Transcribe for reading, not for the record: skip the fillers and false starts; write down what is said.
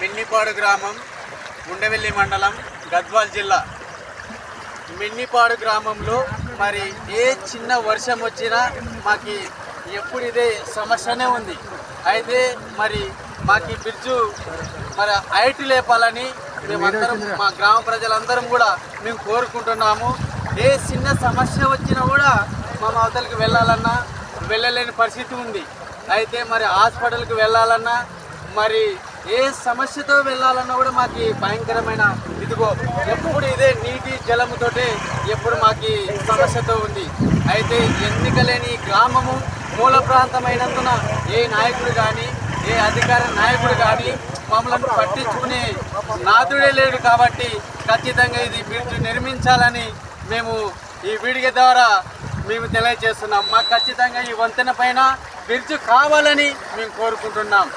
మిన్నిపాడు గ్రామం, ఉండవెల్లి మండలం, గద్వాల్ జిల్లా. మిన్నిపాడు గ్రామంలో మరి ఏ చిన్న వర్షం వచ్చినా మాకు ఎప్పుడు ఇదే సమస్యనే ఉంది. అయితే మరి మాకు బ్రిడ్జు మరి హైట్ లేపాలని మేమందరం, మా గ్రామ ప్రజలందరం కూడా మేము కోరుకుంటున్నాము. ఏ చిన్న సమస్య వచ్చినా కూడా మా అవతలకి వెళ్ళాలన్నా వెళ్ళలేని పరిస్థితి ఉంది. అయితే మరి హాస్పిటల్కి వెళ్ళాలన్నా మరి ఏ సమస్యతో వెళ్ళాలన్నా కూడా మాకు భయంకరమైన ఇదిగో ఎప్పుడు ఇదే నీటి జలముతోటే ఎప్పుడు మాకు సమస్యతో ఉంది. అయితే ఎన్నిక లేని గ్రామము మూల ప్రాంతమైనందున ఏ నాయకుడు కానీ ఏ అధికార నాయకుడు కానీ మమ్మల్ని పట్టించుకునే నాదుడే లేడు. కాబట్టి ఖచ్చితంగా ఇది బ్రిడ్జ్ నిర్మించాలని మేము ఈ వీడియో ద్వారా మేము తెలియజేస్తున్నాం. మాకు ఖచ్చితంగా ఈ వంతెన పైన బ్రిడ్జ్ కావాలని మేము కోరుకుంటున్నాం.